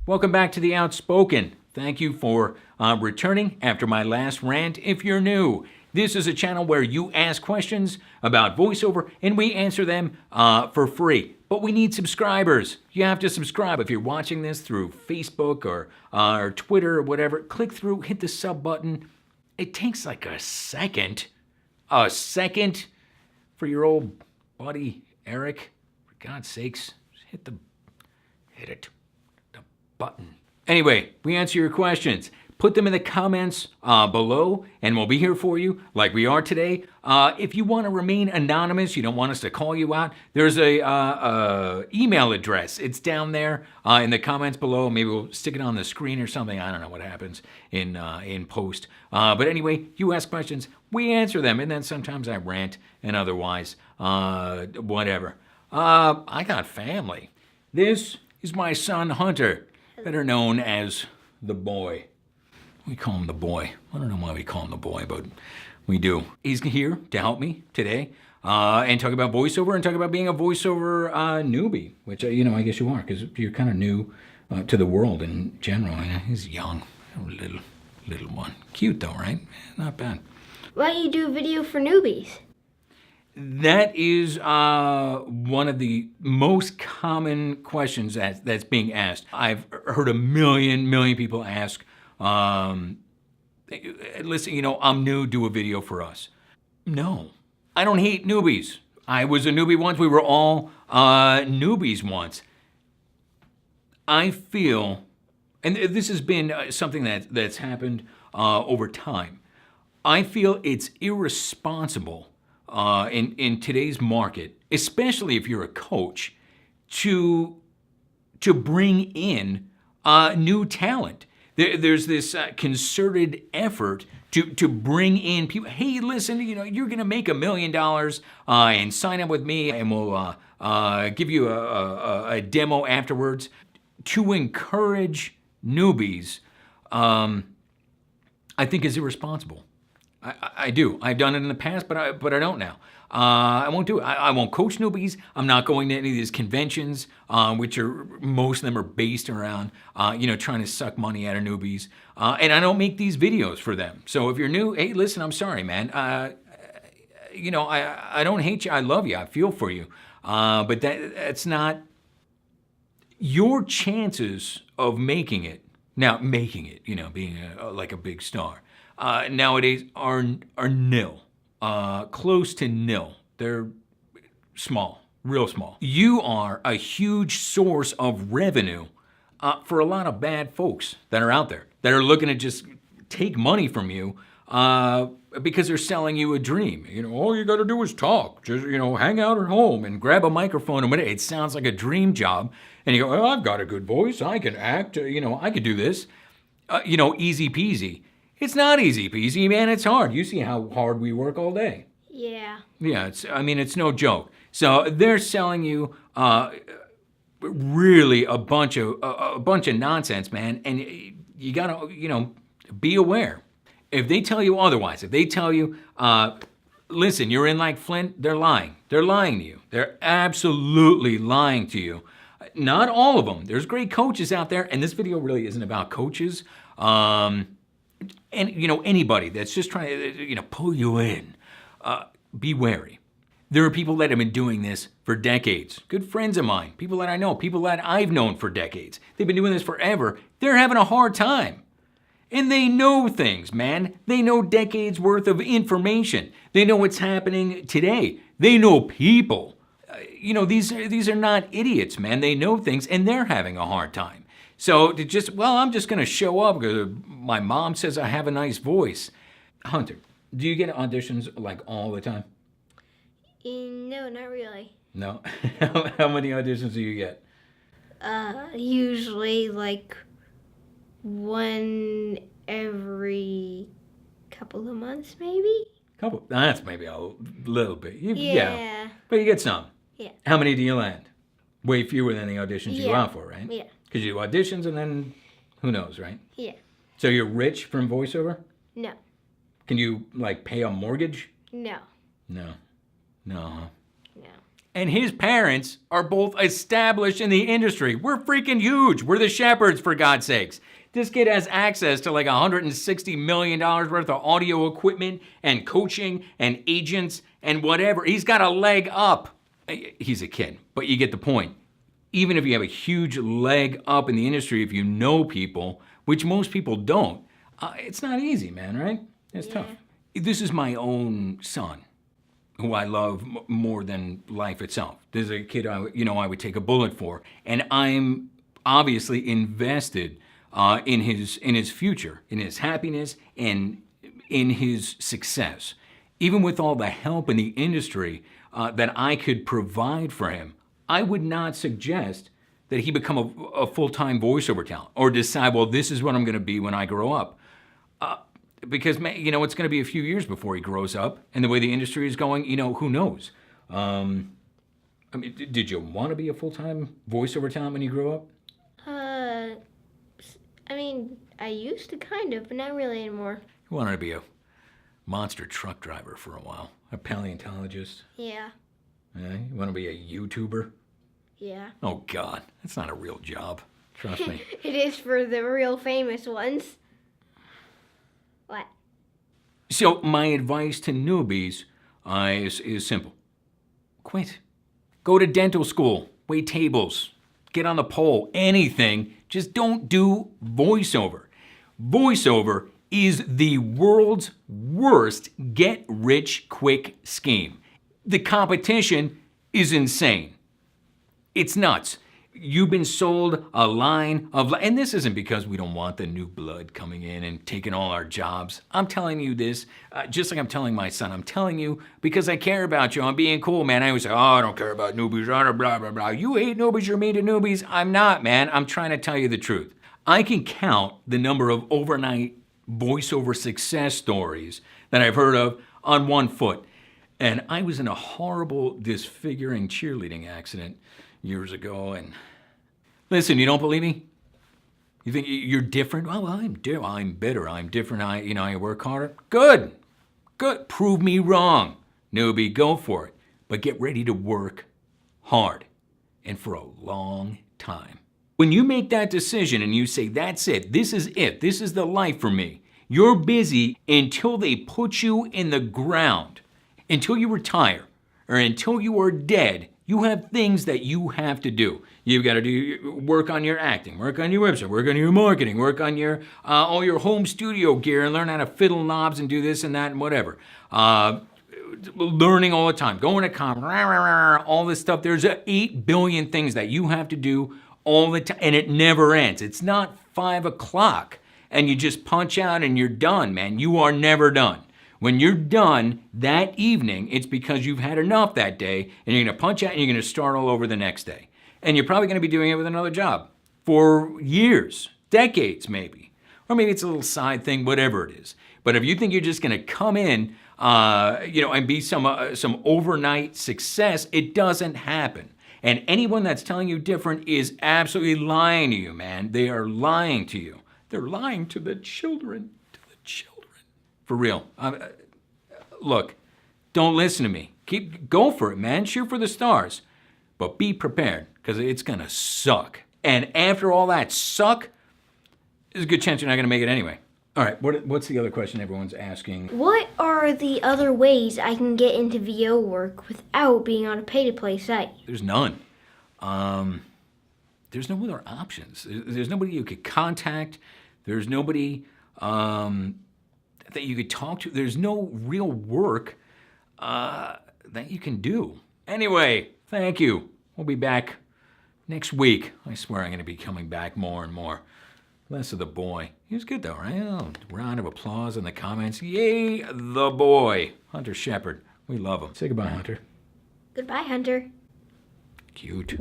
Welcome back to The Outspoken. Thank you for returning after my last rant. If you're new, this is a channel where you ask questions about voiceover and we answer them for free. But we need subscribers. You have to subscribe. If you're watching this through Facebook or Twitter or whatever, click through, hit the sub button. It takes like a second for your old buddy Eric. For God's sakes, hit it. Button. Anyway, we answer your questions. Put them in the comments below and we'll be here for you like we are today. If you want to remain anonymous, you don't want us to call you out, there's a email address. It's down there in the comments below. Maybe we'll stick it on the screen or something. I don't know what happens in post. But anyway, you ask questions, we answer them, and then sometimes I rant and otherwise, whatever. I got family. This is my son Hunter, better known as the boy. We call him the boy. I don't know why we call him the boy, but we do. He's here to help me today and talk about voiceover and talk about being a voiceover newbie, which, I guess you are, because you're kind of new to the world in general. He's young, little one. Cute though, right? Not bad. Why don't you do a video for newbies? That is one of the most common questions that's being asked. I've heard a million people ask, listen, I'm new, do a video for us. No, I don't hate newbies. I was a newbie once. We were all newbies once. I feel, and this has been something that's happened over time, I feel it's irresponsible in today's market, especially if you're a coach, to bring in new talent. There's this concerted effort to bring in people. Hey, listen, you're going to make $1 million and sign up with me, and we'll give you a demo afterwards. To encourage newbies, I think is irresponsible. I do. I've done it in the past, but I don't now. I won't do it. I won't coach newbies. I'm not going to any of these conventions, which most of them are based around, trying to suck money out of newbies. And I don't make these videos for them. So if you're new, hey, listen, I'm sorry, man. I don't hate you. I love you. I feel for you. But that's not your chances of making it. Now, being like a big star. Nowadays are nil, close to nil. They're small, real small. You are a huge source of revenue for a lot of bad folks that are out there that are looking to just take money from you because they're selling you a dream. All you got to do is talk. Just, hang out at home and grab a microphone and whatever. It sounds like a dream job. And you go, oh, I've got a good voice. I can act. I could do this. Easy peasy. It's not easy peasy, man. It's hard. You see how hard we work all day. Yeah. Yeah, it's no joke. So they're selling you really a bunch of nonsense, man. And you gotta, be aware. If they tell you otherwise, if they tell you, listen, you're in like Flint, they're lying. They're lying to you. They're absolutely lying to you. Not all of them. There's great coaches out there, and this video really isn't about coaches. And anybody that's just trying to pull you in, be wary. There are people that have been doing this for decades. Good friends of mine, people that I know, people that I've known for decades. They've been doing this forever. They're having a hard time. And they know things, man. They know decades worth of information. They know what's happening today. They know people. These are not idiots, man. They know things and they're having a hard time. So I'm just going to show up because my mom says I have a nice voice. Hunter, do you get auditions like all the time? No, not really. No? How many auditions do you get? Usually like one every couple of months, maybe? That's maybe a little bit. Yeah. But you get some. Yeah. How many do you land? Way fewer than the auditions you go out for, right? Yeah. Because you do auditions and then who knows, right? Yeah. So you're rich from voiceover? No. Can you pay a mortgage? No. No. No. No. And his parents are both established in the industry. We're freaking huge. We're the Sheppards, for God's sakes. This kid has access to like $160 million worth of audio equipment and coaching and agents and whatever. He's got a leg up. He's a kid, but you get the point. Even if you have a huge leg up in the industry, if you know people, which most people don't, it's not easy, man, right? It's tough. This is my own son, who I love more than life itself. There's a kid I would take a bullet for, and I'm obviously invested in his future, in his happiness, and in his success. Even with all the help in the industry that I could provide for him, I would not suggest that he become a full-time voiceover talent or decide, well, this is what I'm going to be when I grow up. Because, it's going to be a few years before he grows up, and the way the industry is going, who knows? Did you want to be a full-time voiceover talent when you grew up? I used to kind of, but not really anymore. You wanted to be a monster truck driver for a while, a paleontologist. Yeah. Yeah, you want to be a YouTuber? Yeah. Oh, God, that's not a real job. Trust me. It is for the real famous ones. What? So my advice to newbies is simple. Quit. Go to dental school. Wait tables. Get on the pole. Anything. Just don't do voiceover. Voiceover is the world's worst get-rich-quick scheme. The competition is insane. It's nuts. You've been sold a line of, and this isn't because we don't want the new blood coming in and taking all our jobs. I'm telling you this, just like I'm telling my son. I'm telling you because I care about you. I'm being cool, man. I always say, I don't care about newbies, blah, blah, blah. You hate newbies, you're mean to newbies. I'm not, man. I'm trying to tell you the truth. I can count the number of overnight voiceover success stories that I've heard of on one foot. And I was in a horrible, disfiguring cheerleading accident years ago, and listen, you don't believe me? You think you're different? Well, I'm bitter. I'm different. I work harder. Good. Prove me wrong, newbie. Go for it. But get ready to work hard and for a long time. When you make that decision and you say, that's it, this is the life for me, you're busy until they put you in the ground. Until you retire or until you are dead, you have things that you have to do. You've got to work on your acting, work on your website, work on your marketing, work on your all your home studio gear and learn how to fiddle knobs and do this and that and whatever. Learning all the time, going to conference, all this stuff. There's 8 billion things that you have to do all the time, and it never ends. It's not 5 o'clock and you just punch out and you're done, man. You are never done. When you're done that evening, it's because you've had enough that day, and you're going to punch out and you're going to start all over the next day. And you're probably going to be doing it with another job for years, decades maybe. Or maybe it's a little side thing, whatever it is. But if you think you're just going to come in, and be some overnight success, it doesn't happen. And anyone that's telling you different is absolutely lying to you, man. They are lying to you. They're lying to the children. For real. Look, don't listen to me. Go for it, man. Shoot for the stars. But be prepared, because it's going to suck. And after all that suck, there's a good chance you're not going to make it anyway. All right, what's the other question everyone's asking? What are the other ways I can get into VO work without being on a pay-to-play site? There's none. There's no other options. There's nobody you could contact. There's nobody that you could talk to. There's no real work that you can do. Anyway, thank you. We'll be back next week. I swear I'm going to be coming back more and more. Less of the boy. He was good though, right? Oh, round of applause in the comments. Yay, the boy. Hunter Sheppard. We love him. Say goodbye, Hunter. Goodbye, Hunter. Cute.